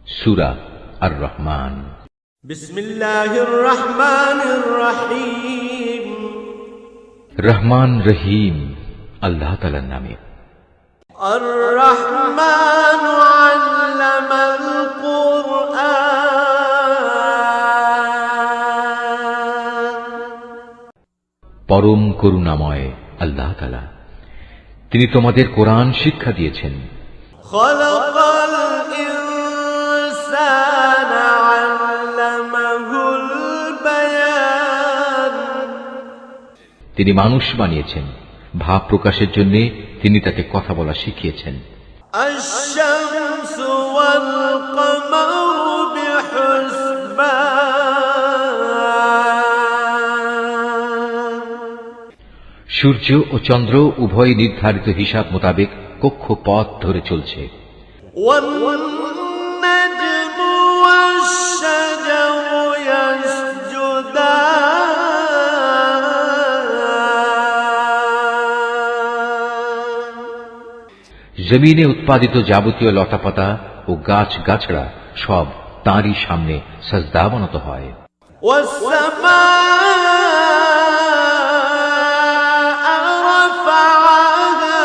সূরা আর-রহমান। বিসমিল্লাহির রহমানির রহিম। রহমান রহিম আল্লাহ তাআলার নামে। আর-রহমান আল্লামাল কুরআন। পরম করুণাময় আল্লাহ তাআলা, তিনি তোমাদের কোরআন শিক্ষা দিয়েছেন। খালাকাল ইনসানা আল্লামাহুল বায়ান। তিনি মানুষ বানিয়েছেন, ভাব প্রকাশের জন্য তিনি তাকে কথা বলা শিখিয়েছেন। আশ-শামসু ওয়াল কমারু বিহুসবান। সূর্য ও চন্দ্র উভয় নির্ধারিত হিসাব মোতাবেক কক্ষপথ ধরে চলছে। ওয়ান-নাজমু ওয়াশ-শাজারু ইয়াসজুদান। জমিনে উৎপাদিত যাবতীয় লতাপাতা ও গাছ গাছড়া সব তাঁরই সামনে সাজদাবনত হয়। ওয়াস-সামাআ রাফা'আহা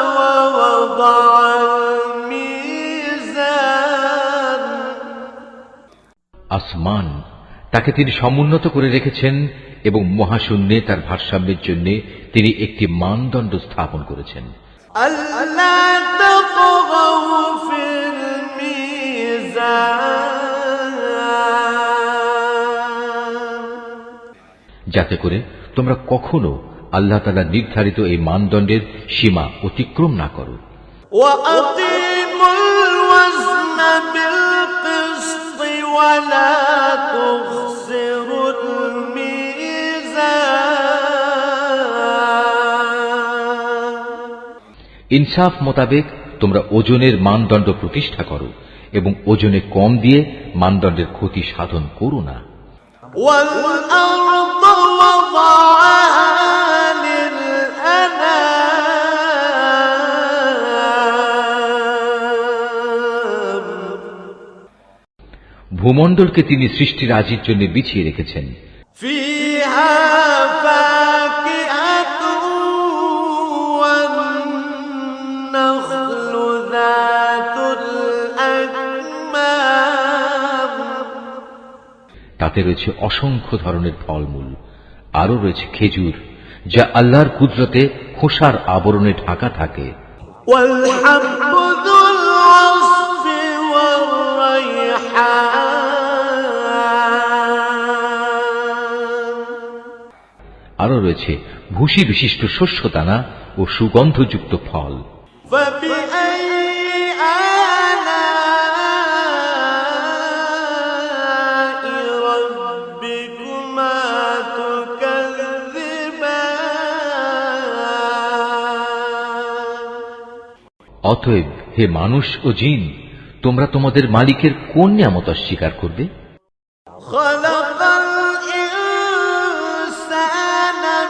ওয়া ওয়াদা'আল মিজান। আসমান তাকে তিনি সমুন্নত করে রেখেছেন এবং মহাশূন্যে তার ভারসাম্যের জন্য তিনি একটি মানদণ্ড স্থাপন করেছেন। আল্লা তাতগাউ ফিল মিজান। যাতে করে তোমরা কখনো আল্লাহ তাআলার নির্ধারিত এই মানদণ্ডের সীমা অতিক্রম না করো। ওয়া আকিমুল ওয়াজনা বিল কিসতি ওয়া লা তুখসিরুল মিজান। ইনসাফ মোতাবেক তোমরা ওজনের মানদণ্ড প্রতিষ্ঠা করো এবং ওজনে কম দিয়ে মানদণ্ডের ক্ষতি সাধন করো না। ওয়াল আরদ ওয়াদা'আহা লিল আনাম। ভূমণ্ডলকে তিনি সৃষ্টিরাজির জন্য বিছিয়ে রেখেছেন। ফিহা ফাকিহাতু ওয়ান নাখলু যাতুল আকমাম। তাতে রয়েছে অসংখ্য ধরনের ফলমূল, আরও রয়েছে খেজুর যা আল্লাহর কুদরতে খোসার আবরণে ঢাকা থাকে। ওয়াল হাব্বু যুল আসফি ওয়ার রাইহান। আরও রয়েছে ভুসি বিশিষ্ট শস্যদানা ও সুগন্ধযুক্ত ফল। فبأي آلاء ربكما تكذبان। অতএব হে মানুষ ও জিন, তোমরা তোমাদের মালিকের কোন নিয়ামত অস্বীকার করবে? خلق الإنسان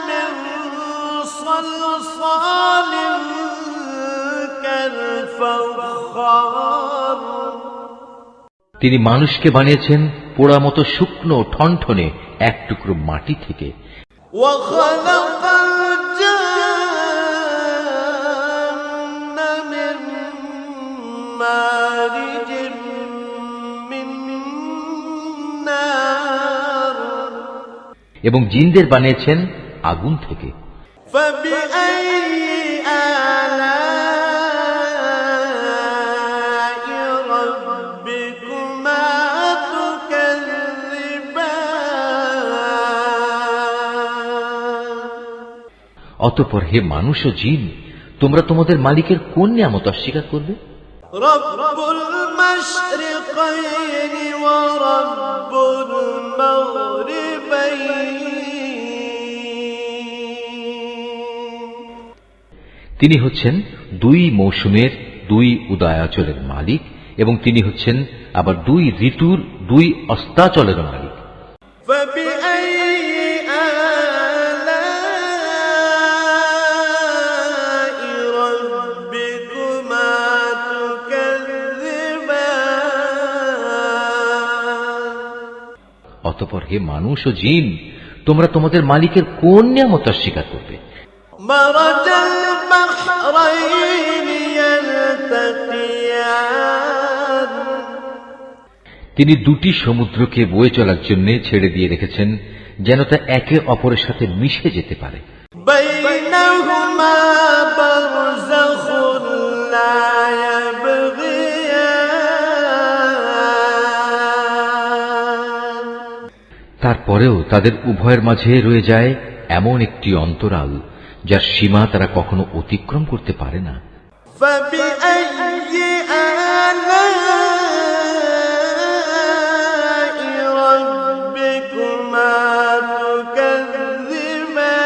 من صلصال كالفخار। তিনি মানুষকে বানিয়েছেন পোড়া মতো শুকনো ঠনঠনে এক টুকরো মাটি থেকে। وخلق الجن من مارج من نار। এবং জিনদের বানিয়েছেন আগুন থেকে। فبأي آلاء ربكما تكذبان। অতঃপর হে মানুষ ও জিন, তোমরা তোমাদের মালিকের কোন নিয়ামত অস্বীকার করবে? رب المشرقين ورب المغربين। তিনি হচ্ছেন দুই মৌসুমের দুই উদয়াচলের মালিক এবং তিনি হচ্ছেন আবার দুই ঋতুর দুই অস্তাচলের মালিক। فبأي آلاء ربكما تكذبان। অতঃপর হে মানুষ ও জিন, তোমরা তোমাদের মালিকের কোন নিয়ামত অস্বীকার করবে? مرج البحرين يلتقيان তিনি দুটি সমুদ্রকে বয়ে চলার জন্য ছেড়ে দিয়ে রেখেছেন, যেন তা একে অপরের সাথে মিশে যেতে পারে। بينهما برزخ لا يبغيان তারপরেও তাদের উভয়ের মাঝে রয়ে যায় এমন একটি অন্তরাল, যার সীমা তারা কখনো অতিক্রম করতে পারে না। فبأي آلاء ربكما تكذبان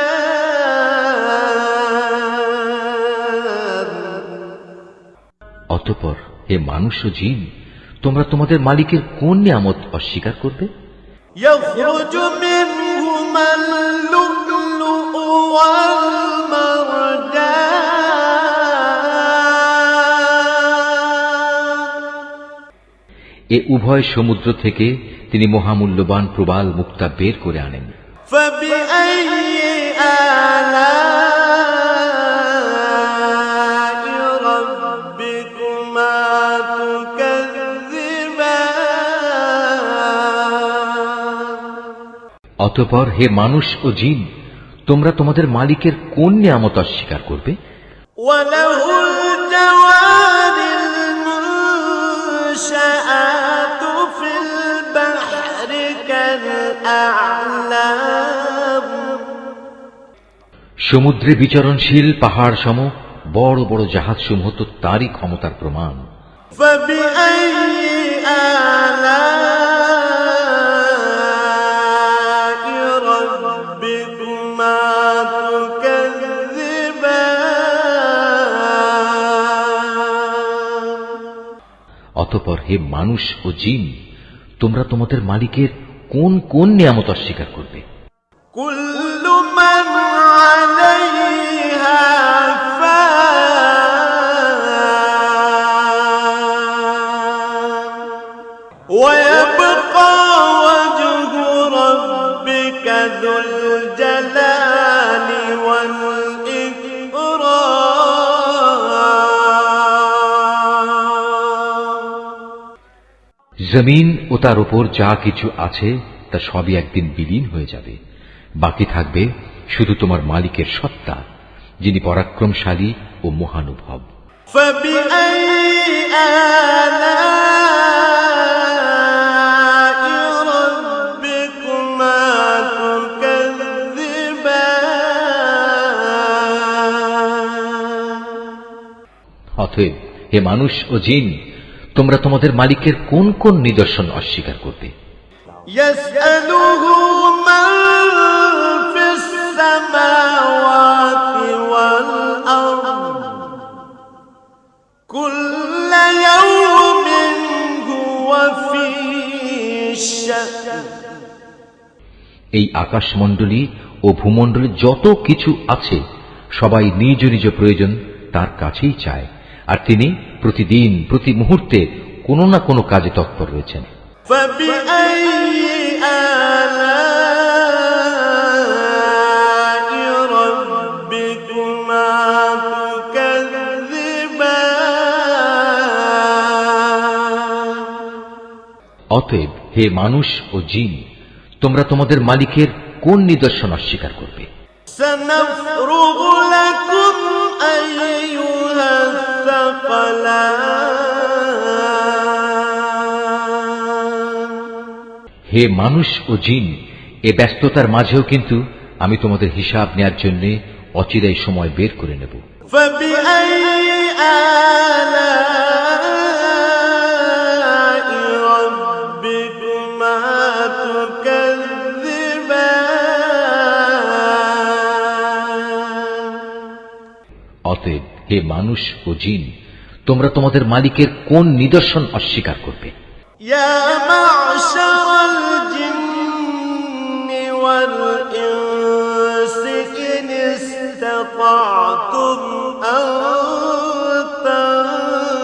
অতঃপর হে মানুষ ও জিন, তোমরা তোমাদের মালিকের কোন নিয়ামত অস্বীকার করবে? يخرج منهما اللؤلؤ والمرجان এ উভয় সমুদ্র থেকে তিনি মহামূল্যবান প্রবাল মুক্তা বের করে আনেন। فبأي آلاء ربكما تكذبان অতঃপর হে মানুষ ও জিন, তোমরা তোমাদের মালিকের কোন নিয়ামত অস্বীকার করবে? وله الجوار المنشآت في البحر كالأعلام সমুদ্রে বিচরণশীল পাহাড় সম বড় বড় জাহাজসমূহ তো তারই ক্ষমতার প্রমাণ। فبأي آلاء ربكما تكذبان অতঃপর হে মানুষ ও জিন, তোমরা তোমাদের মালিকের কোন কোন নিয়ামত অস্বীকার করবে? كل من عليها فان ويبقى وجه ربك ذو الجلال والإكرام জমিন ও তার উপর যা কিছু আছে তা সবই একদিন বিলীন হয়ে যাবে। বাকি থাকবে শুধু তোমার মালিকের সত্তা, যিনি পরাক্রমশালী ও মহানুভব। فبأي آلاء ربكما تكذبان অতএব হে মানুষ ও জিন, তোমরা তোমাদের মালিকের কোন কোন নিদর্শন অস্বীকার করবে? يسأله من في السماوات والأرض كل يوم هو في شأن এই আকাশমণ্ডলী ও ভূমণ্ডলে যত কিছু আছে সবাই নিজ নিজ প্রয়োজন তার কাছেই চায়, আর তিনি প্রতিদিন প্রতি মুহূর্তে কোনো না কোনো কাজে তৎপর রয়েছেন। فبأي آلاء ربكما تكذبان অতএব হে মানুষ ও জিন, তোমরা তোমাদের মালিকের কোন নিদর্শন অস্বীকার করবে? سنفرغ لكم أيها الثقلان হে মানুষ ও জিন, এ ব্যস্ততার মাঝেও কিন্তু আমি তোমাদের হিসাব নেয়ার জন্য অচিরেই সময় বের করে নেব। فبأي آلاء ربكما تكذبان অতএব হে মানুষ ও জিন, তোমরা তোমাদের মালিকের কোন নিদর্শন অস্বীকার করবে? يا معشر الجن والإنس إن استطعتم أن تنفذوا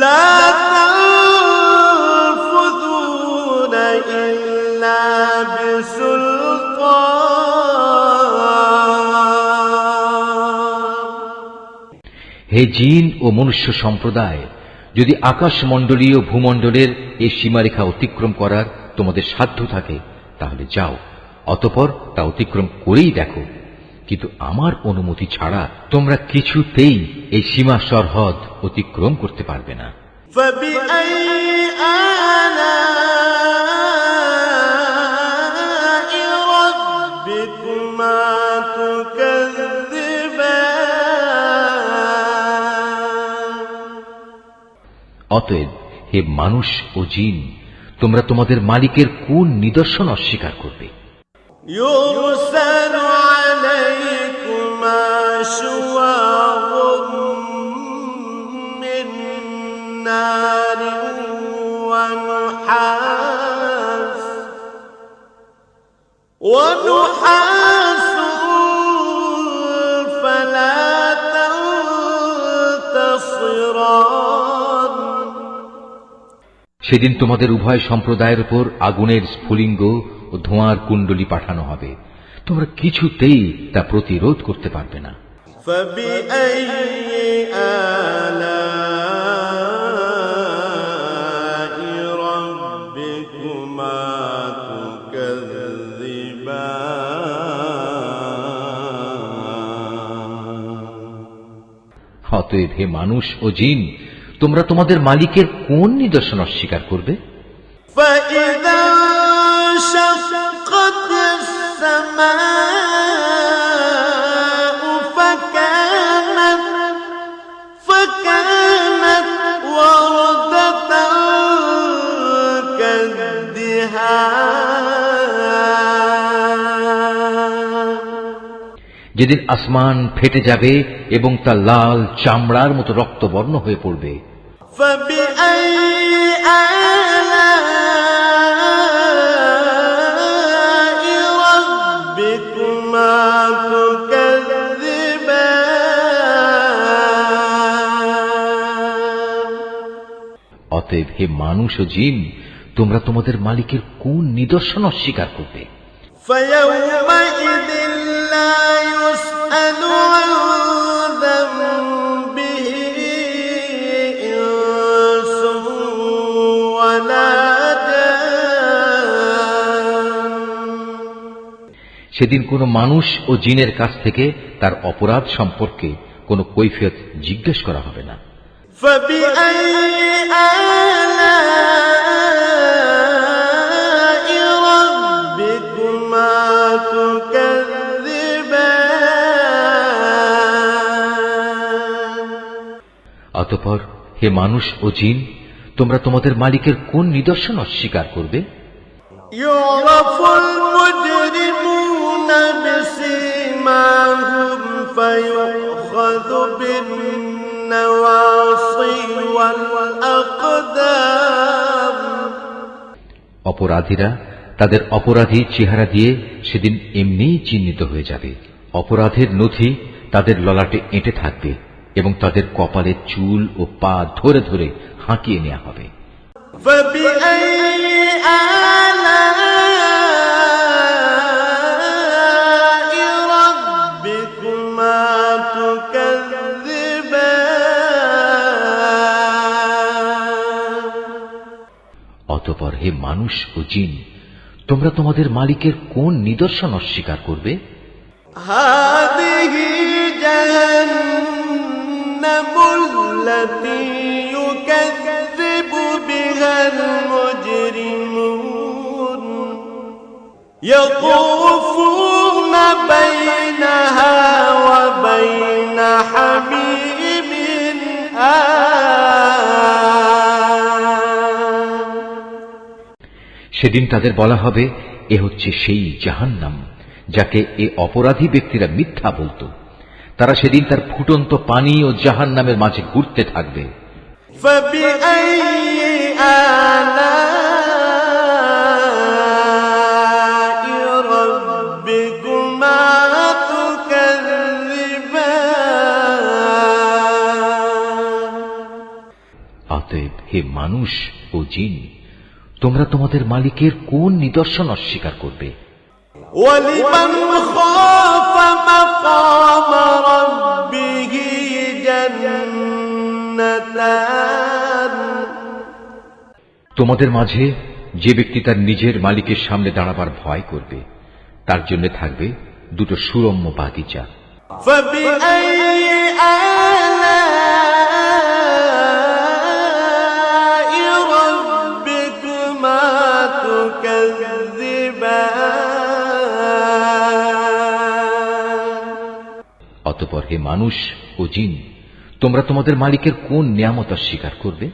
لا تنفذون إلا بسلطان হে জিন ও মনুষ্য সম্প্রদায়, যদি আকাশমণ্ডলী ও ভূমণ্ডলের এই সীমারেখা অতিক্রম করার তোমাদের সাধ্য থাকে তাহলে যাও, অতঃপর তা অতিক্রম করেই দেখো। কিন্তু আমার অনুমতি ছাড়া তোমরা কিছুতেই এই সীমা সরহদ অতিক্রম করতে পারবে না। فبأي آلاء ربكما تكذبان অতএব হে মানুষ ও জিন, তোমরা তোমাদের মালিকের কোন নিদর্শন অস্বীকার করবে? يرسل عليكما شواظ من نار ونحاس فلا تنتصران সেদিন তোমাদের উভয় সম্প্রদায়ের উপর আগুনের স্ফুলিঙ্গ ও ধোঁয়ার কুণ্ডলী পাঠানো হবে, তোমরা কিছুতেই তা প্রতিরোধ করতে পারবে না। فبأي آلاء ربكما تكذبان অতএব হে মানুষ ও জিন, তোমরা তোমাদের মালিকের কোন নিদর্শন অস্বীকার করবে? فإذا انشقت السماء فكانت وردة كالدهان যেদিন আসমান ফেটে যাবে এবং তা লাল চামড়ার মতো রক্তবর্ণ হয়ে পড়বে। فبأي آلاء ربكما تكذبان অতএব হে মানুষ ও জিন, তোমরা তোমাদের মালিকের কোন নিদর্শন অস্বীকার করবে? فيومئذ لا يسأل عن ذنبه إنس ولا جان সেদিন কোনো মানুষ ও জিনের কাছ থেকে তার অপরাধ সম্পর্কে কোনো কৈফিয়ত জিজ্ঞেস করা হবে না। فبأي آلاء ربكما تكذبان অতঃপর হে মানুষ ও জিন, তোমরা তোমাদের মালিকের কোন নিদর্শন অস্বীকার করবে? يعرف المجرمون بسيماهم فيؤخذ بالنواصي والأقدام অপরাধীরা তাদের অপরাধী চেহারা দিয়ে সেদিন এমনিই চিহ্নিত হয়ে যাবে। অপরাধের নথি তাদের ললাটে এঁটে থাকবে এবং তাদের কপালের চুল ও পা ধরে ধরে হাঁকিয়ে নেওয়া হবে। فبأي آلاء ربكما تكذبان অতঃপর হে মানুষ ও জিন, তোমরা তোমাদের মালিকের কোন নিদর্শন অস্বীকার করবে? هذه جهنم التي يكذب بها المجرمون يطوفون بينها وبين حميم آن সেদিন তাদের বলা হবে, এ হচ্ছে সেই জাহান্নাম যাকে এ অপরাধী ব্যক্তিরা মিথ্যা বলতো। তারা সেদিন তার ফুটন্ত পানি ও জাহান্নামের মাঝে ঘুরতে থাকবে। فبأي آلاء ربكما تكذبان অতএব হে মানুষ ও জিন, তোমরা তোমাদের মালিকের কোন নিদর্শন অস্বীকার করবে? ولمن خاف مقام ربه جنتان তোমাদের মাঝে যে ব্যক্তি তার নিজের মালিকের সামনে দাঁড়াবার ভয় করবে, তার জন্য থাকবে দুটো সুরম্য বাগিচা। فبأي آلاء ربكما تكذبان অতঃপর হে মানুষ ও জিন, তোমরা তোমাদের মালিকের কোন নিয়ামত অস্বীকার করবে?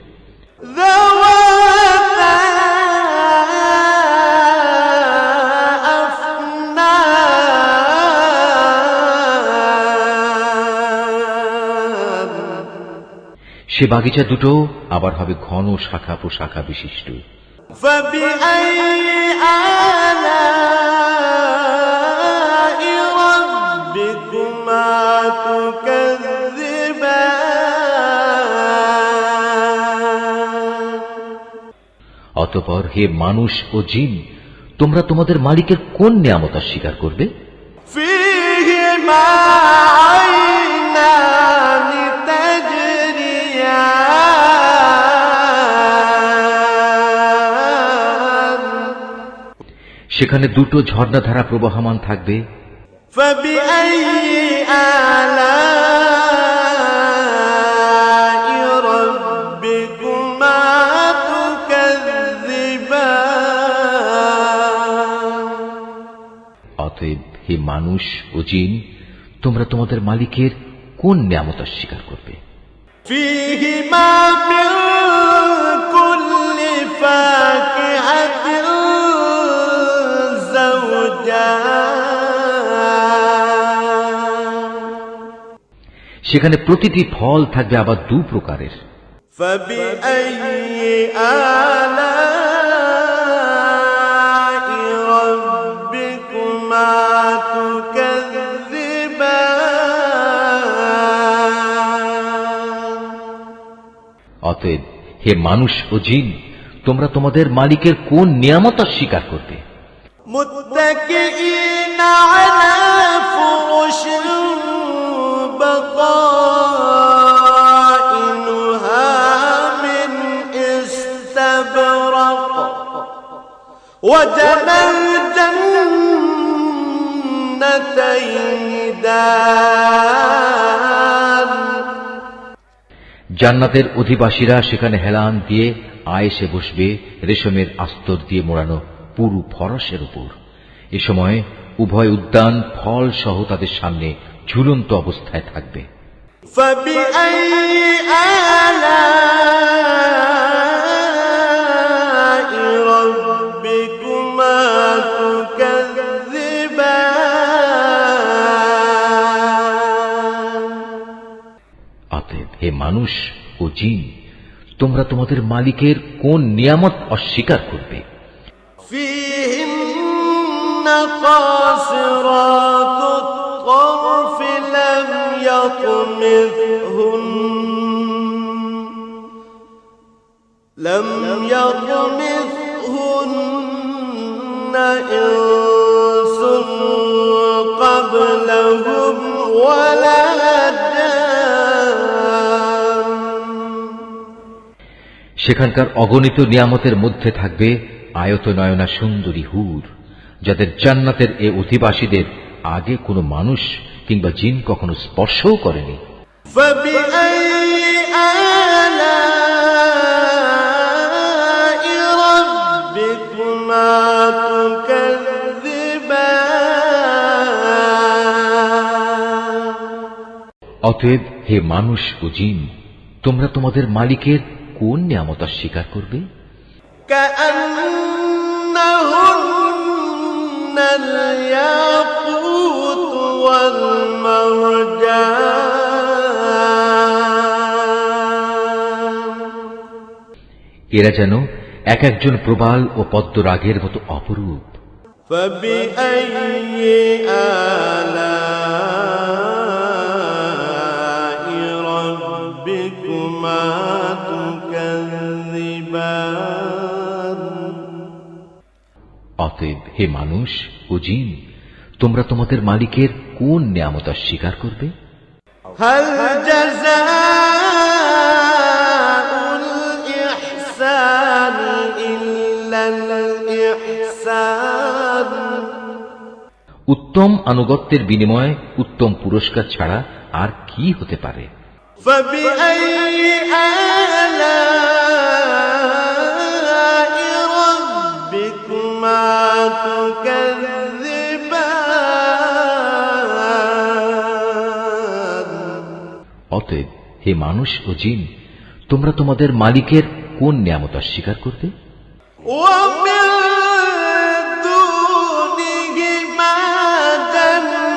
ذواتا أفنان সে বাগিচা দুটো আবার হবে ঘন শাখা প্রশাখা বিশিষ্ট। فبأي آلاء ربكما تكذبان অতঃপর হে মানুষ ও জিন, তোমরা তোমাদের মালিকের কোন নিয়ামত অস্বীকার করবে? فيهما عينان تجريان সেখানে দুটো ঝর্ণাধারা প্রবাহমান থাকবে। فبأي آلاء ربكما تكذبان অতএব হে মানুষ ও জিন, তোমরা তোমাদের মালিকের কোন নিয়ামত অস্বীকার করবে? فيهما من كل فاكهة زوجان সেখানে প্রতিটি ফল থাকবে আবার দু প্রকারের। فبأي آلاء ربكما تكذبان অতএব হে মানুষ ও জিন, তোমরা তোমাদের মালিকের কোন নিয়ামত অস্বীকার করবে? متكئين على فرش بطائنها من استبرق وجنى الجنتين دان জান্নাতের অধিবাসীরা সেখানে হেলান দিয়ে আয়েসে বসবে রেশমের আস্তর দিয়ে মোড়ানো পুরু ফরসের উপর। এ সময় উভয় উদ্যান ফল সহ তাদের সামনে ঝুলন্ত অবস্থায় থাকবে। فبأي آلاء ربكما تكذبان অতএব হে মানুষ ও জিন, তোমরা তোমাদের মালিকের কোন নিয়ামত অস্বীকার করবে? فيهن قاصرات الطرف لم يطمثهن إنس قبلهم ولا جان সেখানকার অগণিত নিয়ামতের মধ্যে থাকবে আয়তনয়না সুন্দরী হুর, যাদের জান্নাতের এ অধিবাসীদের আগে কোনো মানুষ কিংবা জিন কখনো স্পর্শও করেনি। فبأي آلاء ربكما تكذبان অতএব হে মানুষ ও জিন, তোমরা তোমাদের মালিকের কোন নিয়ামত অস্বীকার করবে? كأنهن الياقوت والمرجان এরা যেন এক একজন প্রবাল ও পদ্মরাগের মতো অপরূপ। فبأي آلاء ربكما تكذبان অতএব হে মানুষ ও জিন, তোমরা তোমাদের মালিকের কোন নিয়ামত অস্বীকার করবে? هل جزاء الإحسان إلا الإحسان। উত্তম আনুগত্যের বিনিময়ে উত্তম পুরস্কার ছাড়া আর কি হতে পারে? فبأي آلاء ربكما تكذبان؟ অতএব হে মানুষ ও জিন, তোমরা তোমাদের মালিকের কোন নিয়ামত অস্বীকার করবে? ومن دونهما جنتان।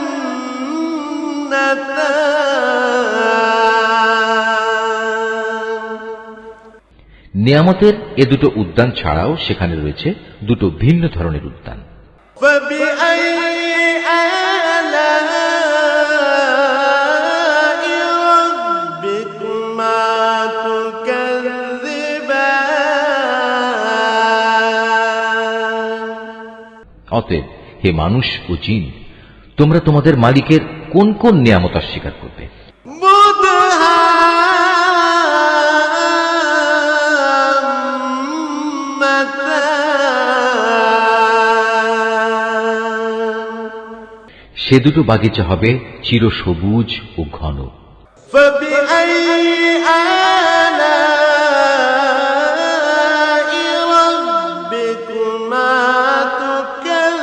নিয়ামতের এ দুটো উদ্যান ছাড়াও সেখানে রয়েছে দুটো ভিন্ন ধরনের উদ্যান। فبأي آلاء ربكما تكذبان؟ অতএব হে মানুষ ও জিন, তোমরা তোমাদের মালিকের কোন কোন নিয়ামত অস্বীকার করবে? مدهامتان। সে দুটো বাগিচা হবে চিরসবুজ ও ঘন। فبأي آلاء ربكما تكذبان؟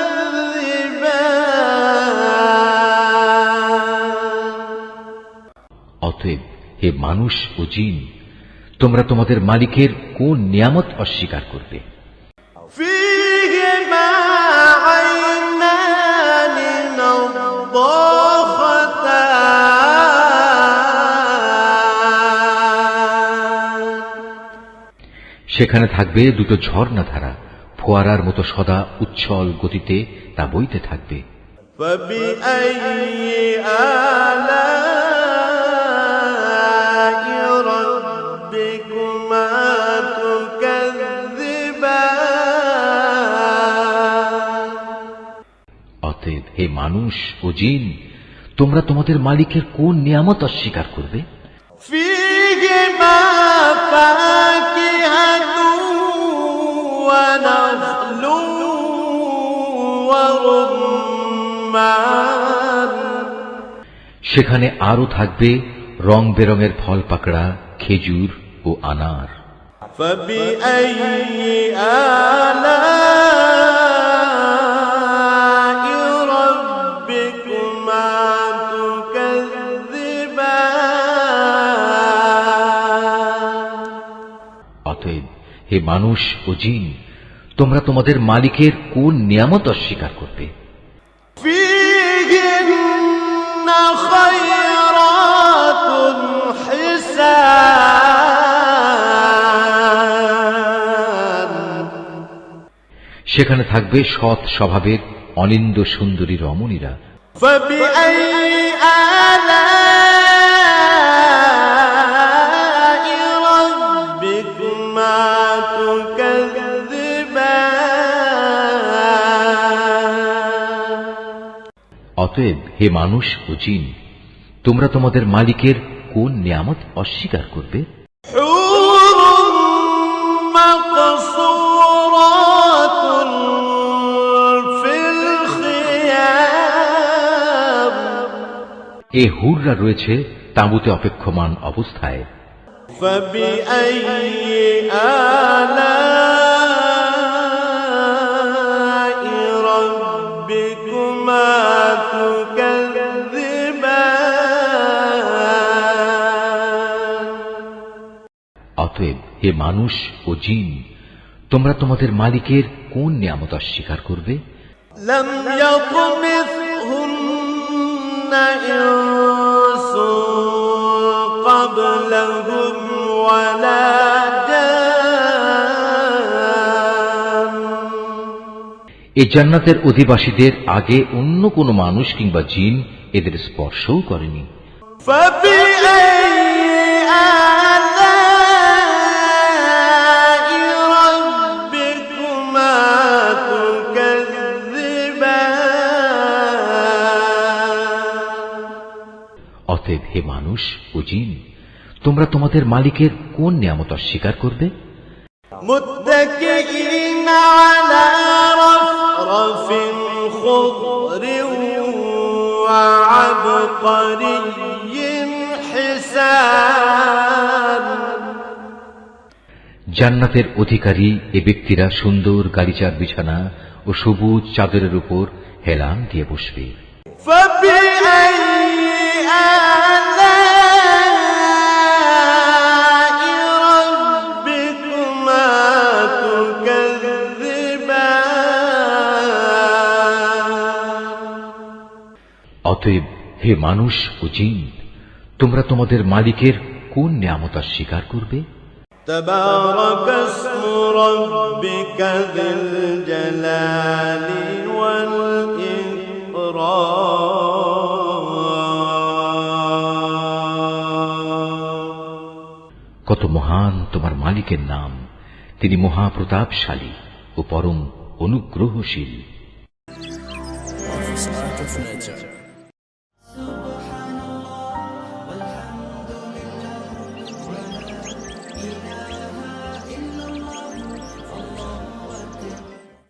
অতএব হে মানুষ ও জিন, তোমরা তোমাদের মালিকের কোন নিয়ামত অস্বীকার করবে? فيهما عينان نضاختان। সেখানে থাকবে দুটো ঝর্ণা ধারা, ফোয়ারার মতো সদা উচ্ছল গতিতে তা বইতে থাকবে। فبأي آلاء ربكما تكذبان؟ অতএব হে মানুষ ও জিন, তোমরা তোমাদের মালিকের কোন নিয়ামত অস্বীকার করবে? فيهما فاكهة ونخل ورمان। সেখানে আরো থাকবে রং বেরঙের ফল পাকড়া, খেজুর ও আনার। فبأي آلاء ربكما تكذبان؟ অতএব হে মানুষ ও জিন, তোমরা তোমাদের মালিকের কোন নিয়ামত অস্বীকার করবে? فيهن خيرات حسان। সেখানে থাকবে সৎ স্বভাবের অনিন্দ সুন্দরী রমণীরা। فبأي آلاء ربكما تكذبان؟ অতএব হে মানুষ ও জিন, তোমরা তোমাদের মালিকের কোন নিয়ামত অস্বীকার করবে? حور مقصورات في الخيام। এ হুররা রয়েছে তাঁবুতে অপেক্ষমান অবস্থায়। فبأي آلاء ربكما تكذبان؟ অতএব হে মানুষ ও জিন, তোমরা তোমাদের মালিকের কোন নিয়ামত অস্বীকার করবে? لم يطمثهن إنس قبلهم ولا جان। এই জান্নাতের অধিবাসীদের আগে অন্য কোনো মানুষ কিংবা জিন এদের স্পর্শও করেনি। فبأي آلاء ربكما تكذبان؟ হে মানুষ ও জিন, তোমরা তোমাদের মালিকের কোন নিয়ামত অস্বীকার করবে? متكئين على رفرف خضر وعبقري حسان জান্নাতের অধিকারী এ ব্যক্তিরা সুন্দর গালিচার বিছানা ও সবুজ চাদরের উপর হেলান দিয়ে বসবে। فبأي آلاء ربكما تكذبان অতএব হে মানুষ ও জিন, তোমরা তোমাদের মালিকের কোন নিয়ামত অস্বীকার করবে? تبارك اسم ربك ذي الجلال والإكرام কত মহান তোমার মালিকের নাম, তিনি মহাপ্রতাপশালী ও পরম অনুগ্রহশীল। Office Art of Nature